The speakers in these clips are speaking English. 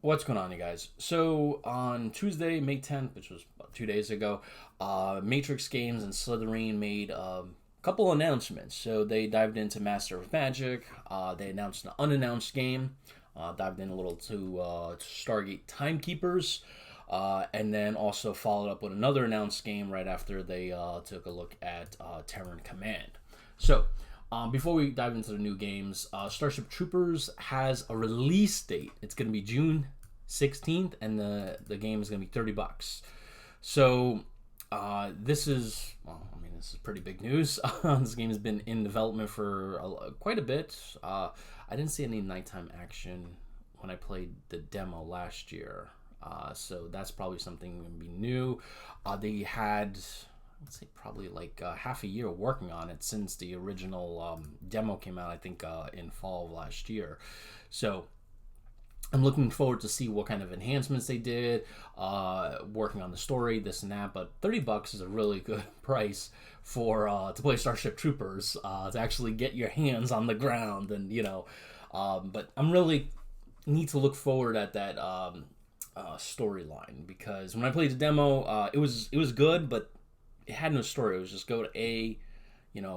What's going on, you guys? So on Tuesday, May 10th, which was about 2 days ago, Matrix Games and Slitherine made a couple announcements. So they dived into Master of Magic. They announced an unannounced game. Dived in a little to Stargate Timekeepers. And then also followed up with another announced game right after they took a look at Terran Command. So, before we dive into the new games, Starship Troopers has a release date. It's going to be June 16th, and the game is going to be $30. So, this is pretty big news. This game has been in development for quite a bit. I didn't see any nighttime action when I played the demo last year. So that's probably something going to be new. They had, let's say, probably like half a year working on it since the original demo came out, I think in fall of last year. So I'm looking forward to see what kind of enhancements they did, working on the story, this and that. But $30 is a really good price for to play Starship Troopers, to actually get your hands on the ground, and But I'm really need to look forward at that storyline, because when I played the demo, it was good, but it had no story. It was just go to A,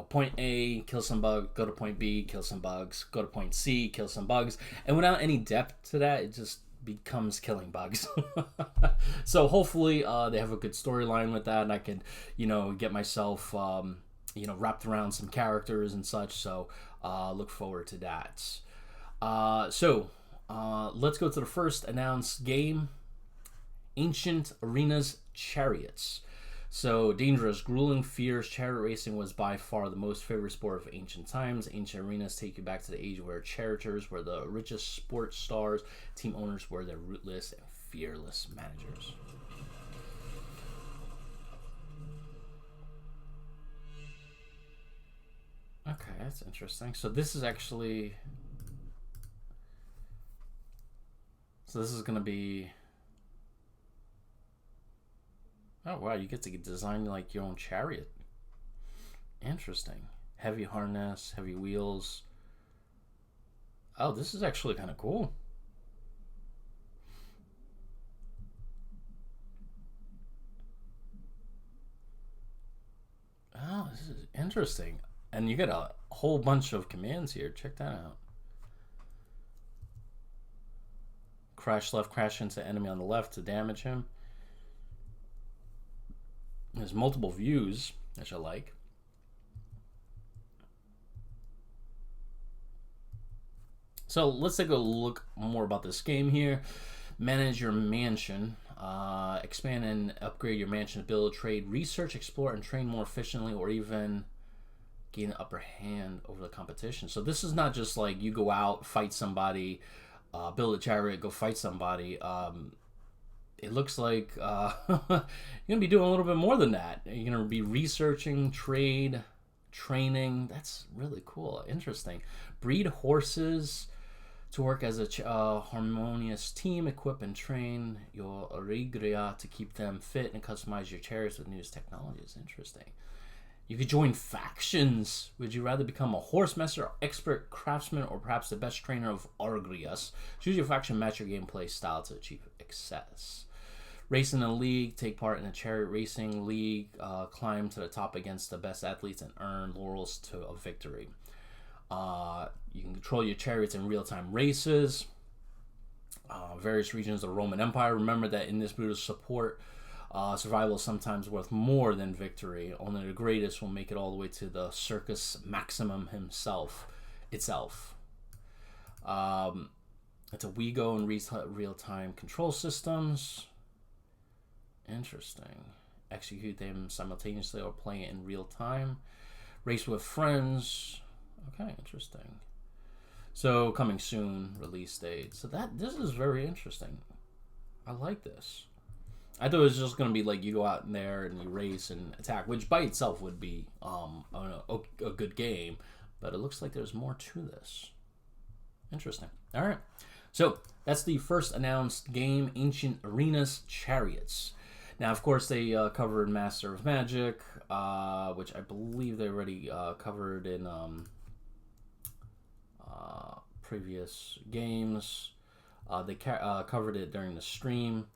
point A, kill some bugs, go to point B, kill some bugs, go to point C, kill some bugs. And without any depth to that, it just becomes killing bugs. So hopefully they have a good storyline with that, and I can, get myself, wrapped around some characters and such. So look forward to that. Let's go to the first announced game, Ancient Arenas Chariots. So, dangerous, grueling, fierce, chariot racing was by far the most favorite sport of ancient times. Ancient arenas take you back to the age where charioteers were the richest sports stars, team owners were their ruthless and fearless managers. Okay, that's interesting. So this is going to be. Oh wow, you get to design like your own chariot. Interesting. Heavy harness, heavy wheels. Oh, this is actually kind of cool. Oh, this is interesting. And you get a whole bunch of commands here. Check that out. Crash left, crash into enemy on the left to damage him. There's multiple views, which I like. So let's take a look more about this game here. Manage your mansion. Expand and upgrade your mansion, build, trade, research, explore, and train more efficiently, or even gain an upper hand over the competition. So this is not just like you go out, fight somebody, build a chariot, go fight somebody. It looks like you're gonna be doing a little bit more than that. You're gonna be researching, trade, training. That's really cool, interesting. Breed horses to work as a harmonious team. Equip and train your Origria to keep them fit and customize your chariots with newest technologies. Interesting. You could join factions. Would you rather become a horse master, expert craftsman, or perhaps the best trainer of Argrias? Choose your faction, match your gameplay style to achieve success. Race in a league, take part in a chariot racing league, climb to the top against the best athletes, and earn laurels to a victory. You can control your chariots in real-time races. Various regions of the Roman Empire. Remember that in this brutal support, survival is sometimes worth more than victory. Only the greatest will make it all the way to the Circus Maximum itself. It's a WeGo and real-time control systems. Interesting. Execute them simultaneously or play it in real time. Race with friends. Okay, interesting. So coming soon, release date. So this is very interesting. I like this. I thought it was just going to be like you go out in there and you race and attack, which by itself would be a good game. But it looks like there's more to this. Interesting. All right. So that's the first announced game, Ancient Arenas Chariots. Now, of course, they covered Master of Magic, which I believe they already covered in previous games. They covered it during the stream.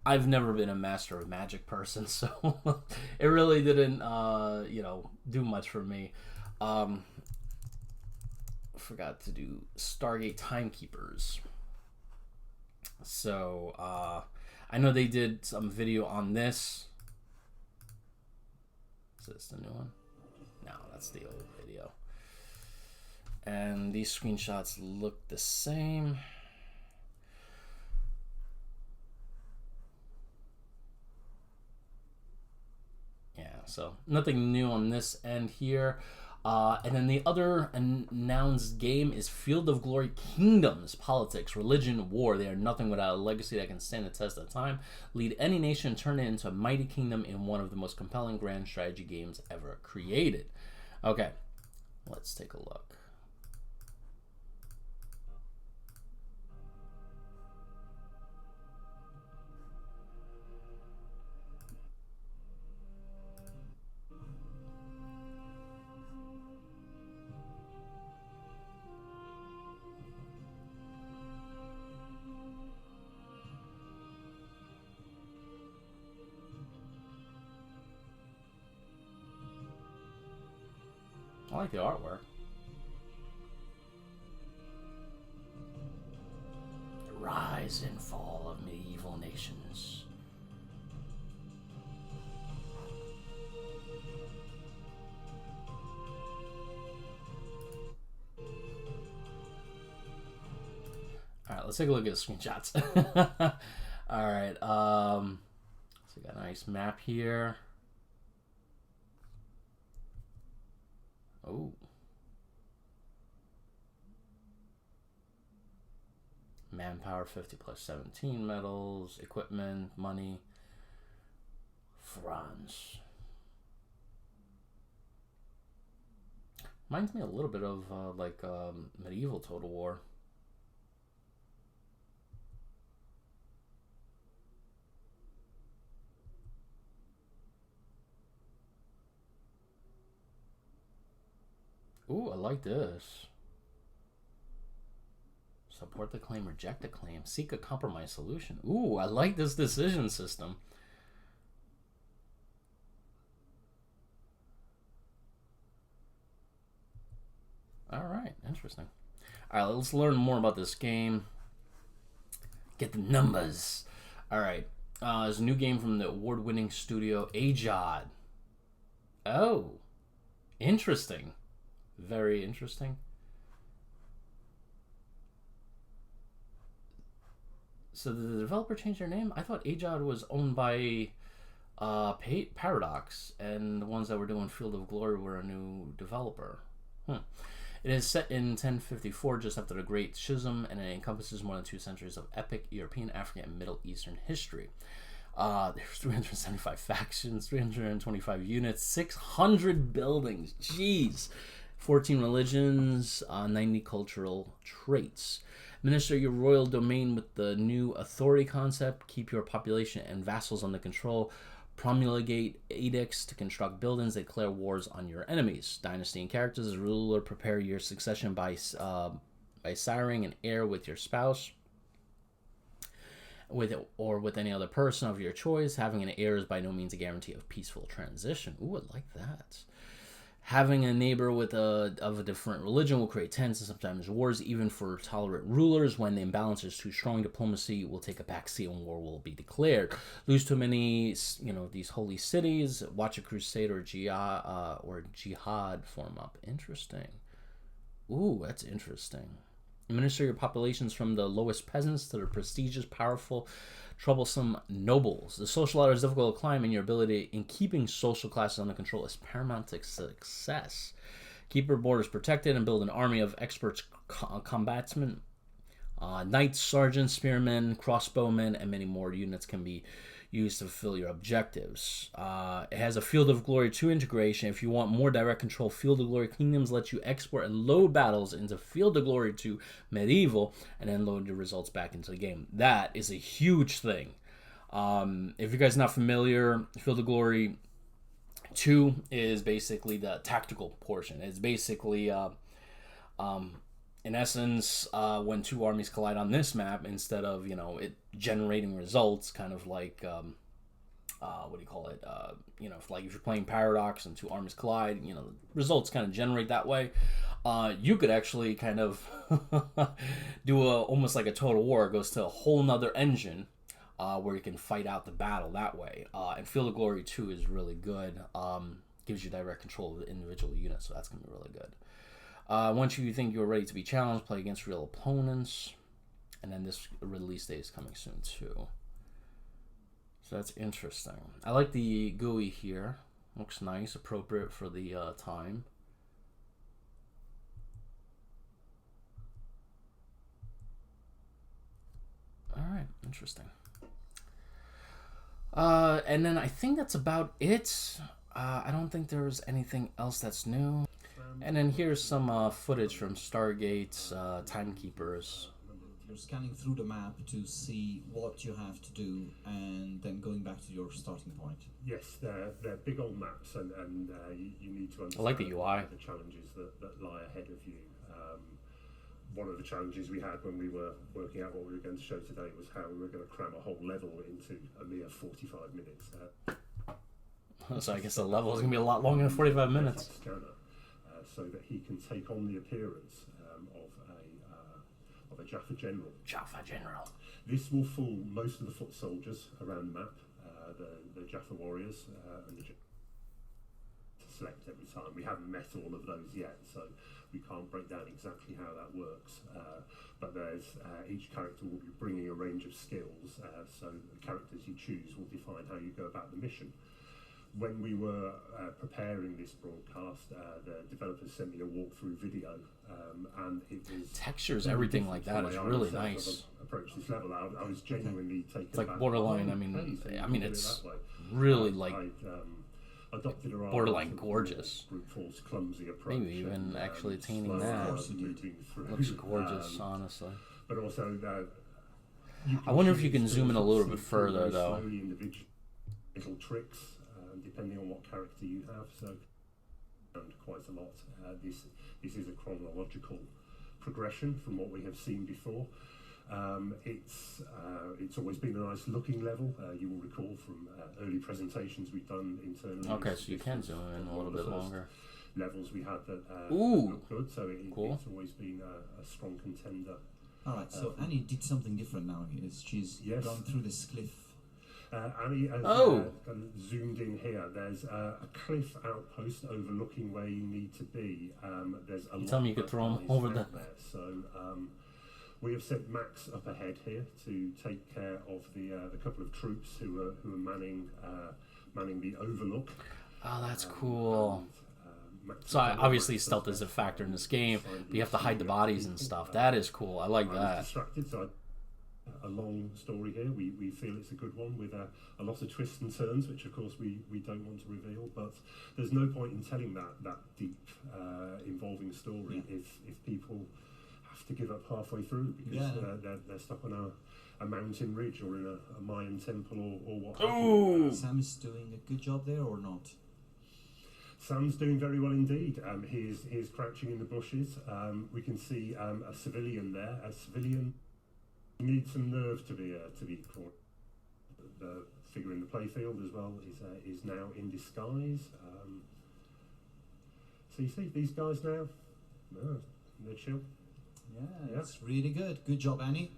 I've never been a master of magic person, so it really didn't, do much for me. Forgot to do Stargate Timekeepers. So I know they did some video on this. Is this the new one? No, that's the old video. And these screenshots look the same. Yeah, so nothing new on this end here. And then the other announced game is Field of Glory Kingdoms. Politics, religion, war. They are nothing without a legacy that can stand the test of time. Lead any nation, turn it into a mighty kingdom in one of the most compelling grand strategy games ever created. Okay, let's take a look. I like the artwork. The rise and fall of medieval nations. Alright, let's take a look at the screenshots. Alright, so we got a nice map here. Oh. Manpower 50 plus 17 metals, equipment, money, France. Reminds me a little bit of medieval Total War. Ooh, I like this. Support the claim, reject the claim, seek a compromise solution. Ooh, I like this decision system. All right, interesting. All right, let's learn more about this game. Get the numbers. All right, there's a new game from the award-winning studio Ajod. Oh, interesting. Very interesting. So the developer changed their name? I thought Ajod was owned by Paradox, and the ones that were doing Field of Glory were a new developer. It is set in 1054, just after the Great Schism, and it encompasses more than 2 centuries of epic European, African, and Middle Eastern history. There's 375 factions, 325 units, 600 buildings. Jeez. 14 religions, 90 cultural traits. Administer your royal domain with the new authority concept. Keep your population and vassals under control. Promulgate edicts to construct buildings. Declare wars on your enemies. Dynasty and characters. As ruler, prepare your succession by siring an heir with your spouse, with any other person of your choice. Having an heir is by no means a guarantee of peaceful transition. Ooh, I like that. Having a neighbor of a different religion will create tense and sometimes wars, even for tolerant rulers. When the imbalance is too strong, diplomacy will take a backseat and war will be declared. Lose too many, these holy cities. Watch a crusade or jihad form up. Interesting. Ooh, that's interesting. Administer your populations from the lowest peasants to the prestigious, powerful, troublesome nobles. The social ladder is difficult to climb, and your ability in keeping social classes under control is paramount to success. Keep your borders protected and build an army of experts combatsmen. Knights, sergeants, spearmen, crossbowmen, and many more units can be used to fulfill your objectives. It has a Field of Glory 2 integration. If you want more direct control, Field of Glory Kingdoms lets you export and load battles into Field of Glory 2 Medieval and then load the results back into the game. That is a huge thing. If you guys are not familiar, Field of Glory 2 is basically the tactical portion. It's basically in essence, when two armies collide on this map, instead of, you know, it generating results, kind of like, what do you call it? You know, like if you're playing Paradox and two armies collide, you know, results kind of generate that way. You could actually kind of do almost like a Total War. It goes to a whole nother engine where you can fight out the battle that way. And Field of Glory 2 is really good. Gives you direct control of the individual units, so that's going to be really good. Once you think you're ready to be challenged, play against real opponents. And then this release date is coming soon too. So that's interesting. I like the GUI here. Looks nice, appropriate for the time. Alright, interesting. And then I think that's about it. I don't think there's anything else that's new. And then here's some footage from Stargate's Timekeepers. You're scanning through the map to see what you have to do, and then going back to your starting point. Yes, they're big old maps, and you need to understand I like the UI. The challenges that lie ahead of you. One of the challenges we had when we were working out what we were going to show today was how we were going to cram a whole level into a mere 45 minutes. So I guess the level is going to be a lot longer than 45 minutes. Scanner, so that he can take on the appearance of a Jaffa General. Jaffa General. This will fool most of the foot soldiers around the map, the Jaffa warriors, and the select every time. We haven't met all of those yet, so we can't break down exactly how that works. But there's each character will be bringing a range of skills, so the characters you choose will define how you go about the mission. When we were preparing this broadcast, the developers sent me a walkthrough video, and it was textures, everything like that is really nice. Approach this level, I was genuinely taken. It's like borderline. I mean, it's really like adopted a borderline gorgeous. Brute force, clumsy approach. Maybe even actually attaining that. Looks gorgeous, honestly. But also, I wonder if you can zoom in a little bit further, though. Little tricks. Depending on what character you have, so quite a lot. This is a chronological progression from what we have seen before. It's always been a nice looking level. You will recall from early presentations we've done internally. Okay, so you can zoom in a little bit longer. Levels we had that look good, so cool. It's always been a strong contender. All right, so Annie did something different now. She's gone through this cliff. Annie has zoomed in here. There's a cliff outpost overlooking where you need to be. There's a tell me you could throw him over there. So we have sent Max up ahead here to take care of the couple of troops who are manning the overlook. Oh, that's cool. So obviously stealth is a factor in this game, but you have to hide the bodies and stuff. That is cool. I like that. Distracted, so a long story here. We feel it's a good one with a lot of twists and turns, which of course we don't want to reveal. But there's no point in telling that deep, involving story if people have to give up halfway through because they're stuck on a mountain ridge or in a Mayan temple or what have you. Sam is doing a good job there or not? Sam's doing very well indeed. He is crouching in the bushes. We can see a civilian there. A civilian needs some nerve to be caught. The figure in the playfield as well is now in disguise. So you see these guys now. They're chill. Yeah, that's really good. Good job, Annie.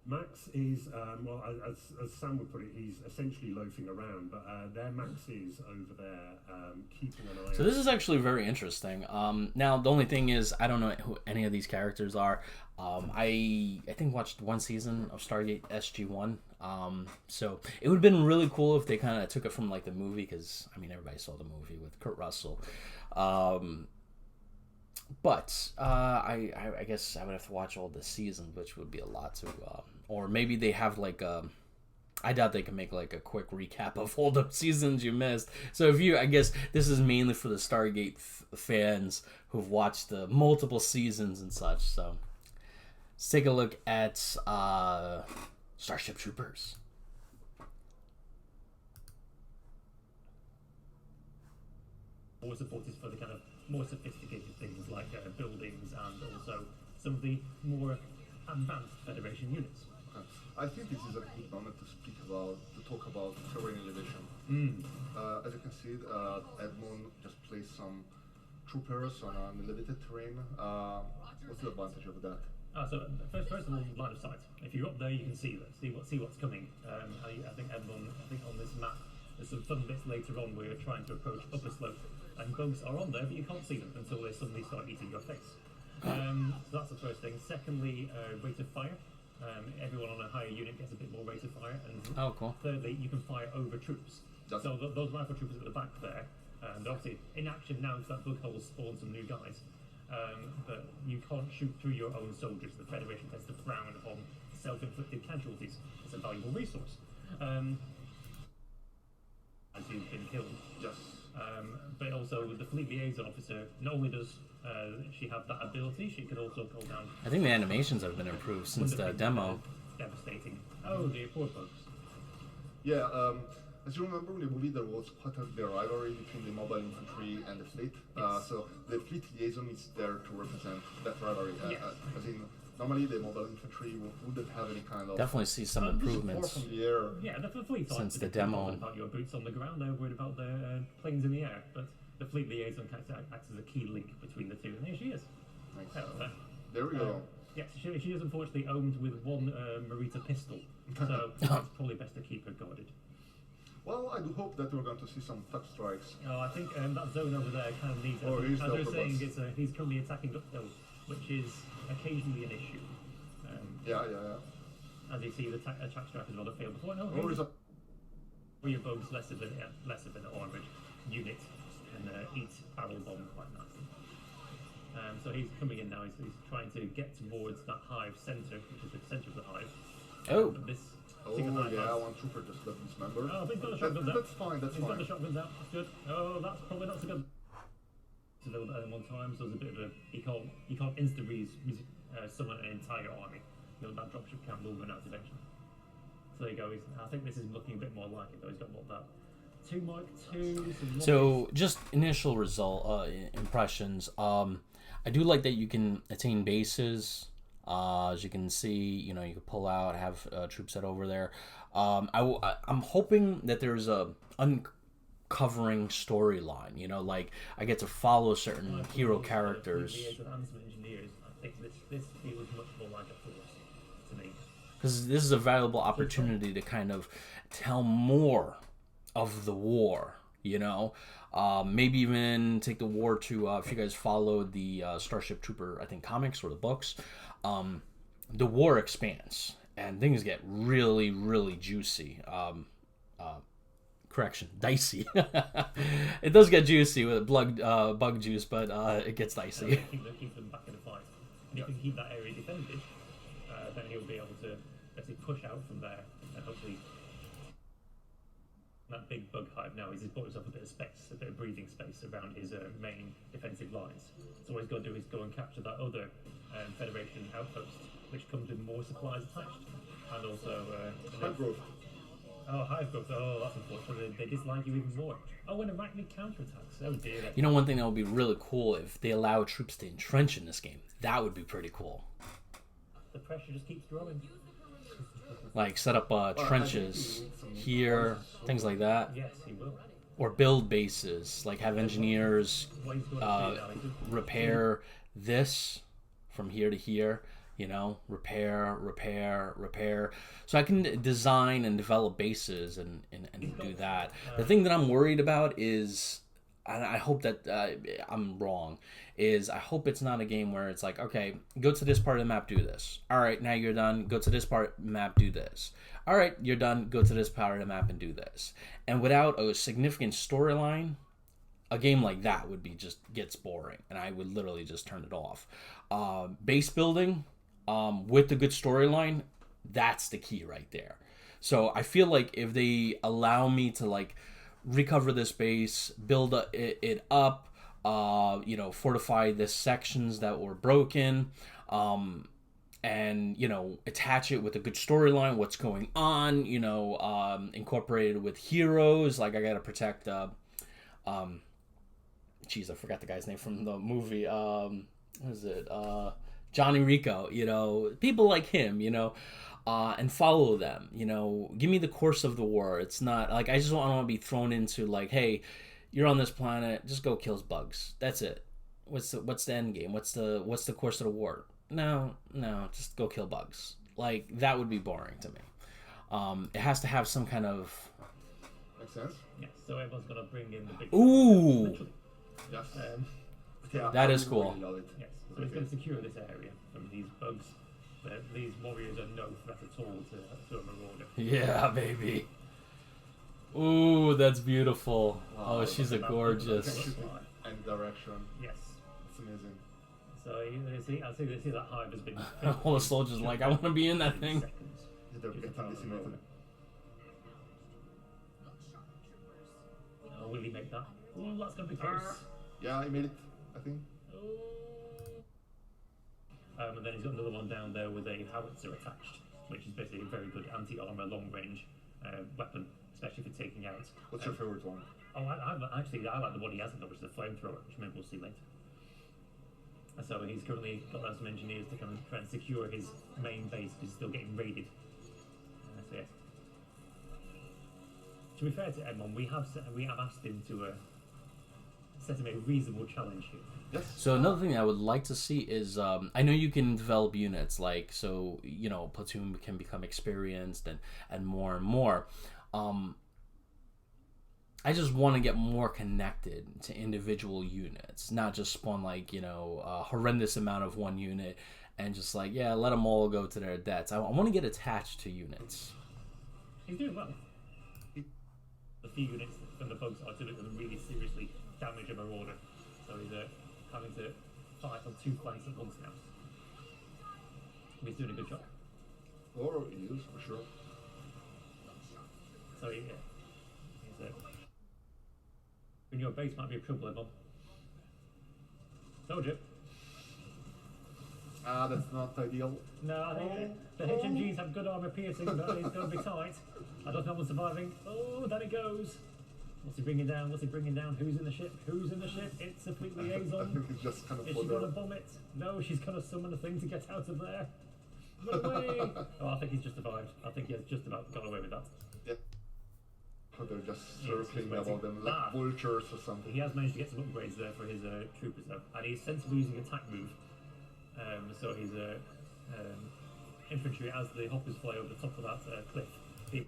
Max is, well, as Sam would put it, he's essentially loafing around, but there Max is over there, keeping an eye. So this is actually very interesting. Now the only thing is, I don't know who any of these characters are. I think watched one season of Stargate SG-1. So it would have been really cool if they kind of took it from like the movie, because I mean everybody saw the movie with Kurt Russell. But I guess I would have to watch all the seasons, which would be a lot to. Or maybe they have like I doubt they can make like a quick recap of all the seasons you missed. So if you, I guess this is mainly for the Stargate fans who've watched the multiple seasons and such. So let's take a look at Starship Troopers. Always supported for the kind of more sophisticated things like buildings and also some of the more advanced Federation units. I think this is a good moment to talk about terrain elevation. As you can see, Edmund just placed some troopers on an elevated terrain. What's the advantage of that? So first of all, line of sight. If you're up there, you can see what's coming. I think on this map, there's some fun bits later on where you're trying to approach up a slope, and bugs are on there, but you can't see them until they suddenly start eating your face. So that's the first thing. Secondly, rate of fire. Everyone on a higher unit gets a bit more rate of fire. And Cool. thirdly, you can fire over troops. So those rifle troopers at the back there, they're obviously in action now because that bug hole spawned some new guys. But you can't shoot through your own soldiers. The Federation tends to frown upon self-inflicted casualties. It's a valuable resource. As you've been killed. Yes. But also the fleet liaison officer, not only does she have that ability, she can also call down. I think the animations have been improved since the demo. Devastating. Oh, the poor bugs. Yeah, as you remember in the movie, there was quite a rivalry between the mobile infantry and the fleet. Yes. So the fleet liaison is there to represent that rivalry. Yes. As in, normally the mobile infantry wouldn't have any kind of Definitely see some support improvements. from the air. Yeah, the fleet Since the aren't demo. worried about your boots on the ground, they're worried about their planes in the air. But the fleet liaison acts as a key link between the two, and here she is. Nice. Hello. There we go. Yes, she is unfortunately owned with one Marita pistol, so it's probably best to keep her guarded. Well, I do hope that we're going to see some touch strikes. Oh, I think that zone over there kind of needs. Or As he's they're the saying, bus. he's currently attacking uphill, which is occasionally an issue. Yeah. As you see, the attack strike has not failed before. No, Or is a your bugs less of an armored unit and eat barrel bomb quite nicely. So he's coming in now. He's trying to get towards that hive center, which is the center of the hive. Oh. This Oh particular hive yeah, has- one trooper just got dismembered. Oh, but he's got the shotguns out. That's fine. That's He's got the fine. shotguns out. That's good. Oh, that's probably not so good. It's a little better than one time. So there's a bit of a you can't insta summon an entire army. You know, that dropship camp will run out eventually. So there you go. I think this is looking a bit more like it though. He's got what that 2 Mark II. So just initial impressions. I do like that you can attain bases. As you can see, you can pull out, have troops head over there. I'm hoping that there's a uncovering storyline. Like I get to follow certain hero characters. And some engineers. I think this feels much more like a force to me. Because this is a valuable opportunity to kind of tell more of the war. Maybe even take the war to if you guys followed the Starship Trooper, I think, comics or the books, the war expands and things get really, really juicy. Dicey. It does get juicy with bug juice, but it gets dicey. Keep them back in the fight. And if you can keep that area defended, then he'll be able to basically push out from there and hopefully. That big bug hive now, he's bought himself a bit of space, a bit of breathing space around his main defensive lines. So what he's got to do is go and capture that other Federation outpost, which comes with more supplies attached, and also Hive growth. Oh, hive growth. Oh, that's unfortunate. They dislike you even more. Oh, and arachnid counterattacks. Oh dear. One thing that would be really cool if they allow troops to entrench in this game. That would be pretty cool. The pressure just keeps growing. Like set up trenches here, things like that. Yes, he will. Or build bases, like have engineers What he's going to do now is repair this from here to here, repair. So I can design and develop bases and do that. The thing that I'm worried about is, and I hope that I'm wrong, is I hope it's not a game where it's like, okay, go to this part of the map, do this. All right, now you're done. Go to this part of the map, do this. All right, you're done. Go to this part of the map and do this. And without a significant storyline, a game like that would be just gets boring, and I would literally just turn it off. Base building with a good storyline, that's the key right there. So I feel like if they allow me to recover this base, build it up, fortify the sections that were broken, and attach it with a good storyline, what's going on, incorporated with heroes, like I gotta protect Jeez, I forgot the guy's name from the movie. What is it? Johnny Rico. You know, people like him. You know, and follow them. You know, give me the course of the war. It's not like I just don't want to be thrown into like, hey, you're on this planet, just go kill bugs. That's it. What's the end game? What's the course of the war? No, just go kill bugs. Like that would be boring to me. It has to have some kind of. Makes sense. Yes, so everyone's gonna bring in the big. Ooh. Literally. Yes. Yeah, That I is cool. Really love it. Yes, so it's going to secure this area from these bugs. These warriors are no threat at all to a marauder. Yeah, baby. Ooh, that's beautiful. Wow. Oh, she's a gorgeous. And direction. Yes. It's amazing. So you see that hive has been. All the soldiers like, I want to be in that thing. Seconds. They're Just getting found the decimated. marauder. Will he make that? Oh, that's going to be close. Yeah, I made it, I think. And then he's got another one down there with a howitzer attached, which is basically a very good anti-armor long-range weapon, especially for taking out. What's your favorite one? Oh, I like the one he hasn't got, which is the flamethrower, which maybe we'll see later. So he's currently got some engineers to come and try and secure his main base because he's still getting raided. So yes. To be fair to Edmond, we have asked him to set him a reasonable challenge here. Yes. So another thing I would like to see is, I know you can develop units, like, so, you know, platoon can become experienced and more and more. I just want to get more connected to individual units, not just spawn, like, you know, a horrendous amount of one unit and just like, yeah, let them all go to their deaths. I want to get attached to units. He's doing well. The few units from the bugs are doing really seriously damage a marauder. So he's having to fight on two flanks at once now. He's doing a good job. Or he is, for sure. So yeah, he's in your base might be a trouble, Emma. Told you. That's not ideal. No, I think the HMGs have good armor piercing, but it's going to be tight. I don't know what's surviving. Oh, there he goes. What's he bringing down? What's he bringing down? Who's in the ship? Who's in the ship? It's a fleet I liaison. think it's just kind of Is she going to bomb it? No, she's going to summon a thing to get out of there. Run away! Oh, I think he's just survived. I think he has just about got away with that. Yeah. But they're just Yes, circling he's about them like vultures or something. He has managed to get some upgrades there for his troopers though, and he's sensibly using attack move. So his infantry, as the hoppers fly over the top of that cliff, he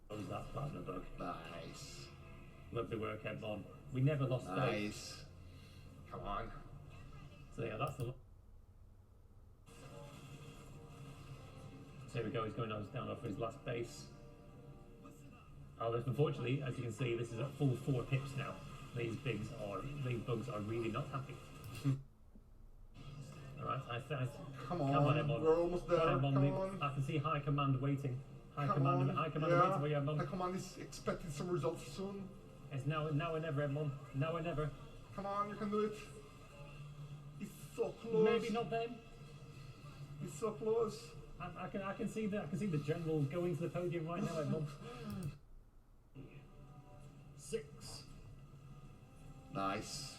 throws that plasma bug. Nice. Lovely work, Edmon. We never lost faith. Nice. Come on. So yeah, that's the. So here we go. He's going down off his last base. Oh, unfortunately, as you can see, this is at full 4 pips now. These bugs are really not happy. Alright, Come come on, Edmond. we're almost there. Come Come on. on. I can see High Command waiting. High Come Command on. waiting for you, Edmond. High Command is expecting some results soon. It's now or never, Edmond. Now or never. Come on, you can do it. He's so close. Maybe not then. He's so close. I can see that. I can see the general going to the podium right now, Edmond. 6. Nice.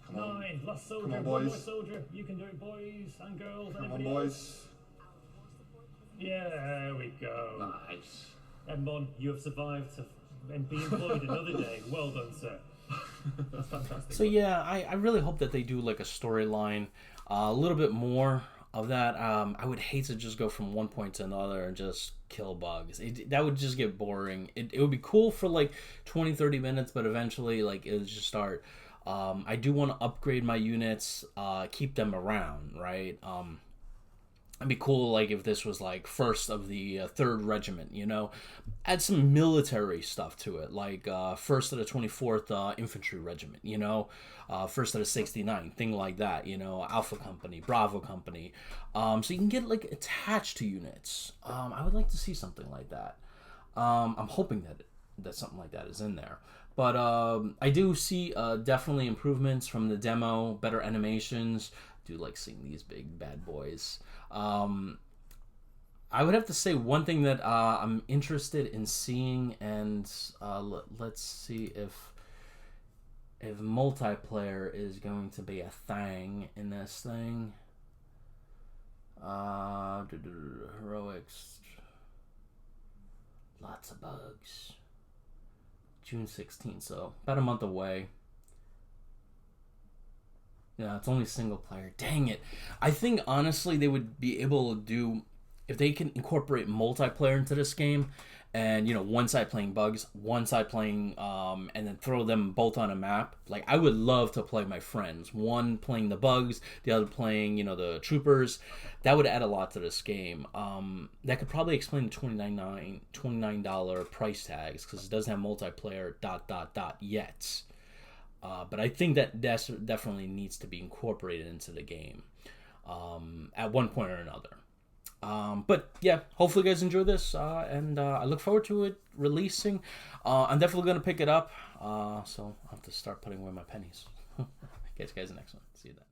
Come on. 9. Last soldier. Come on, One more boys. soldier. You can do it, boys and girls. Come on, Anybody boys. else? Yeah, there we go. Nice. Edmond, you have survived and be employed another day. Well done, sir. That's fantastic. So yeah, I really hope that they do like a storyline, a little bit more of that. I would hate to just go from one point to another and just kill bugs. That would just get boring. It would be cool for like 20-30 minutes, but eventually like it would just start. I do want to upgrade my units, keep them around, right? It'd be cool like if this was like 1st of the 3rd Regiment, you know, add some military stuff to it, like 1st of the 24th Infantry Regiment, you know, 1st of the 69th, thing like that, you know, Alpha Company, Bravo Company, so you can get like attached to units. I would like to see something like that. I'm hoping that something like that is in there. But I do see definitely improvements from the demo, better animations. Do like seeing these big bad boys. I would have to say one thing that I'm interested in seeing, and let's see if if multiplayer is going to be a thing in this thing. Heroics. Lots of bugs. June 16th, so about a month away. Yeah, it's only single player. Dang it. I think, honestly, they would be able to do... If they can incorporate multiplayer into this game, and, you know, one side playing bugs, one side playing, and then throw them both on a map. Like, I would love to play my friends. One playing the bugs, the other playing, you know, the troopers. That would add a lot to this game. That could probably explain the $29 price tags, because it doesn't have multiplayer ... yet. But I think that definitely needs to be incorporated into the game at one point or another. But yeah, hopefully you guys enjoy this, and I look forward to it releasing. I'm definitely going to pick it up, so I'll have to start putting away my pennies. Catch you guys in the next one. See you then.